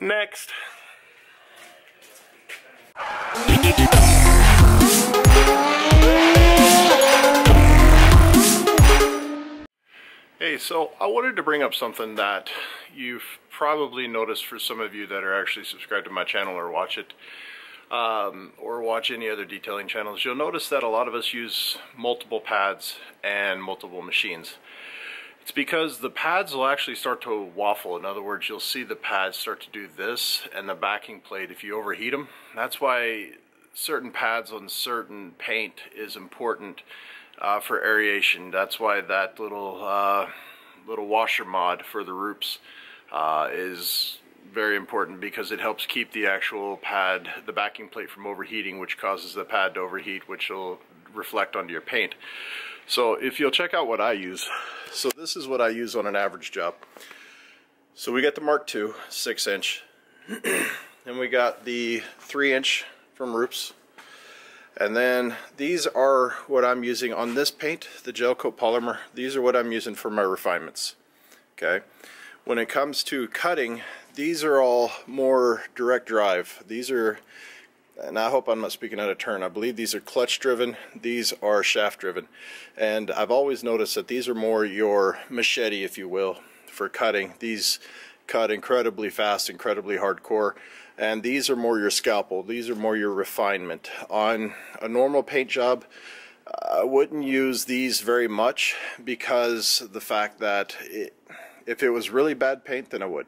Next. Hey, so I wanted to bring up something that you've probably noticed for some of you that are actually subscribed to my channel or watch it, or watch any other detailing channels. You'll notice that a lot of us use multiple pads and multiple machines. It's because the pads will actually start to waffle. In other words, you'll see the pads start to do this, and the backing plate, if you overheat them, that's why certain pads on certain paint is important for aeration. That's why that little washer mod for the roofs is very important, because it helps keep the actual pad, the backing plate, from overheating, which causes the pad to overheat, which will reflect onto your paint. So if you'll check out what I use, so this is what I use on an average job. So we got the Pt.2 6-inch, and we got the 3-inch from Roofs, and then these are what I'm using on this paint, the gel coat polymer. These are what I'm using for my refinements. Okay, when it comes to cutting, these are all more direct drive. These are, and I hope I'm not speaking out of turn, I believe these are clutch driven, these are shaft driven. And I've always noticed that these are more your machete, if you will, for cutting. These cut incredibly fast, incredibly hardcore. And these are more your scalpel, these are more your refinement. On a normal paint job, I wouldn't use these very much, because the fact that if it was really bad paint, then I would.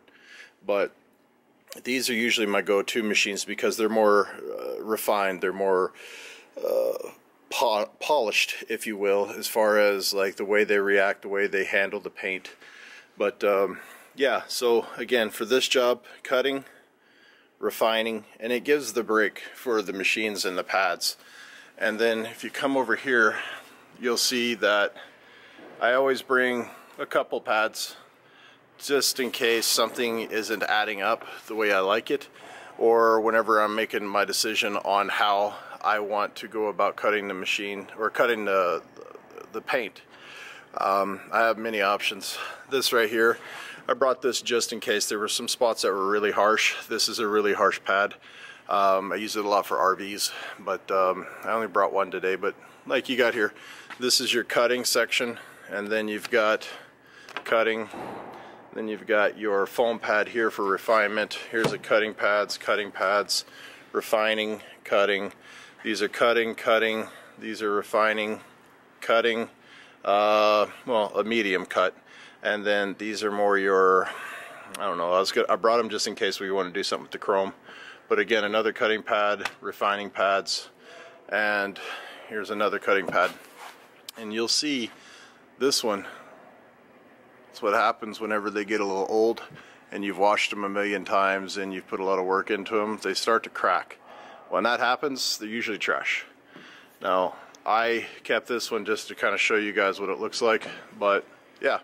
But these are usually my go-to machines because they're more refined, they're more polished, if you will, as far as like the way they react, the way they handle the paint. But yeah, so again, for this job, cutting, refining, and it gives the break for the machines and the pads. And then if you come over here, you'll see that I always bring a couple pads, just in case something isn't adding up the way I like it, or whenever I'm making my decision on how I want to go about cutting the machine, or cutting the paint. I have many options. This right here, I brought this just in case there were some spots that were really harsh. This is a really harsh pad. I use it a lot for RVs, but I only brought one today. But like you got here, this is your cutting section, and then you've got cutting. Then you've got your foam pad here for refinement. Here's the cutting pads, refining, cutting. These are cutting, cutting. These are refining, cutting. Well, a medium cut. And then these are more your, I don't know, I brought them just in case we want to do something with the chrome. But again, another cutting pad, refining pads, and here's another cutting pad. And you'll see this one. That's what happens whenever they get a little old and you've washed them a million times and you've put a lot of work into them. They start to crack. When that happens, they're usually trash. Now, I kept this one just to kind of show you guys what it looks like, but yeah.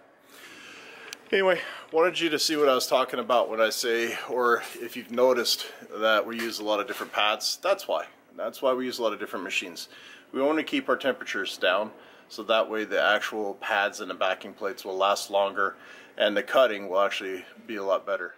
Anyway, wanted you to see what I was talking about when I say, or if you've noticed that we use a lot of different pads, that's why. That's why we use a lot of different machines. We want to keep our temperatures down, so that way the actual pads and the backing plates will last longer, and the cutting will actually be a lot better.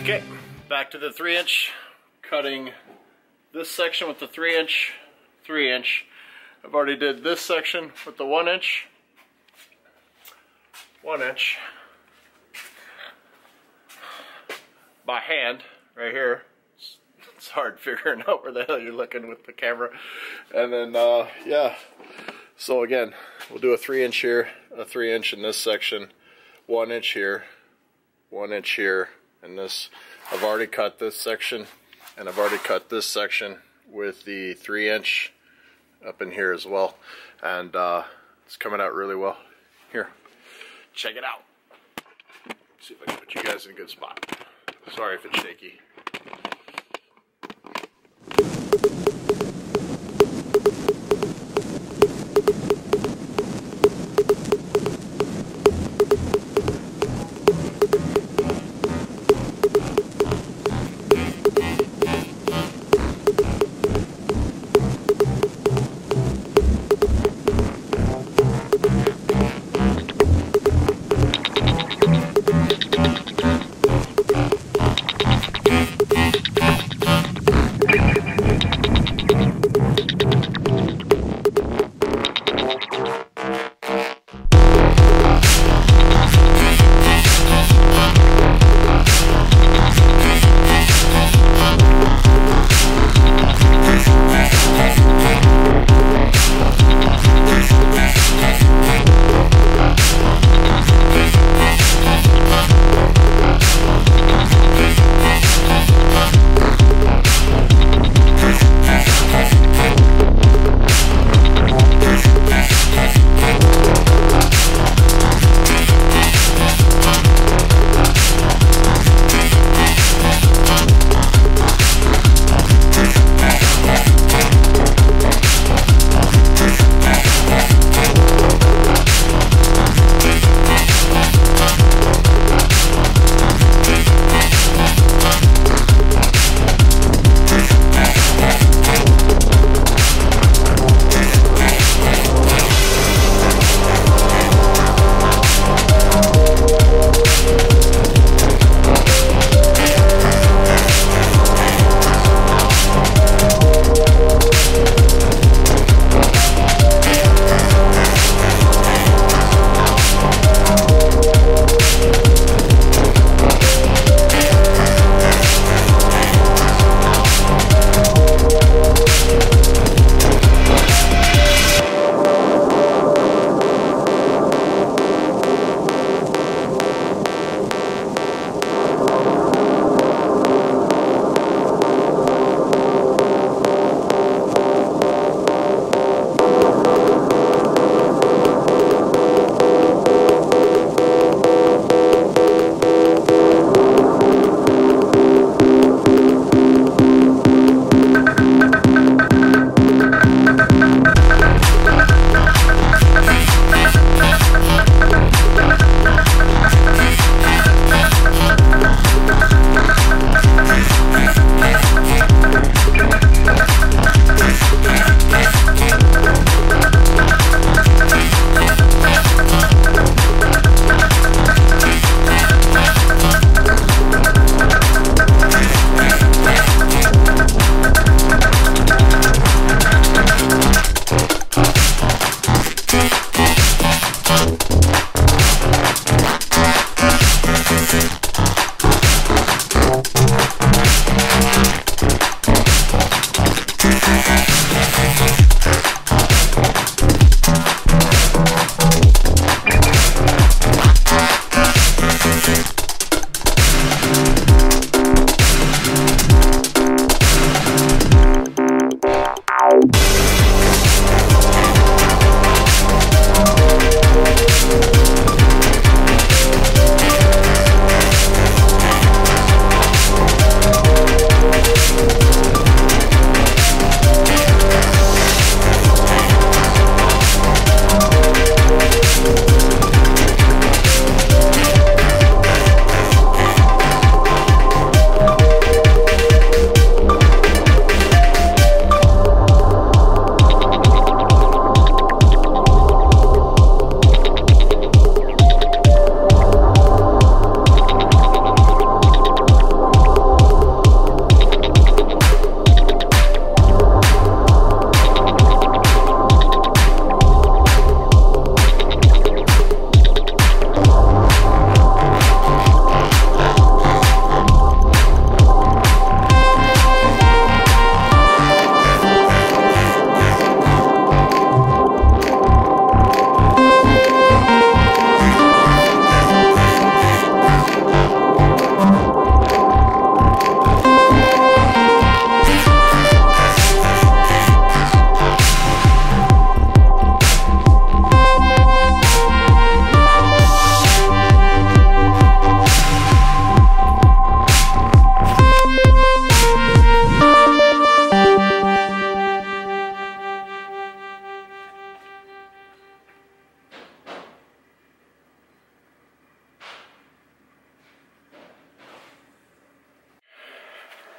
Okay, back to the 3-inch, cutting this section with the 3-inch, 3-inch. I've already did this section with the 1-inch, 1-inch, by hand, right here. It's hard figuring out where the hell you're looking with the camera. And then, yeah, so again, we'll do a 3-inch here, a 3-inch in this section, 1-inch here, 1-inch here. And this, I've already cut this section, and I've already cut this section with the 3-inch up in here as well. And it's coming out really well. Here, check it out. See if I can put you guys in a good spot. Sorry if it's shaky.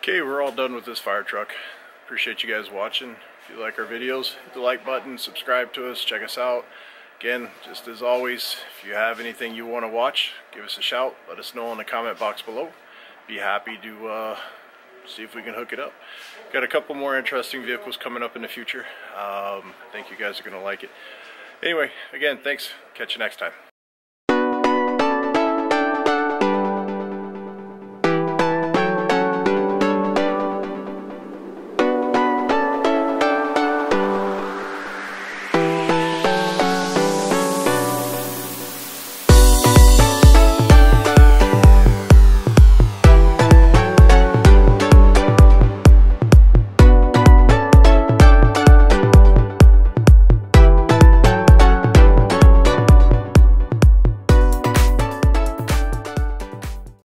Okay, we're all done with this fire truck. Appreciate you guys watching. If you like our videos, hit the like button, subscribe to us, check us out. Again, just as always, if you have anything you want to watch, give us a shout. Let us know in the comment box below. Be happy to see if we can hook it up. Got a couple more interesting vehicles coming up in the future. I think you guys are going to like it. Anyway, again, thanks. Catch you next time.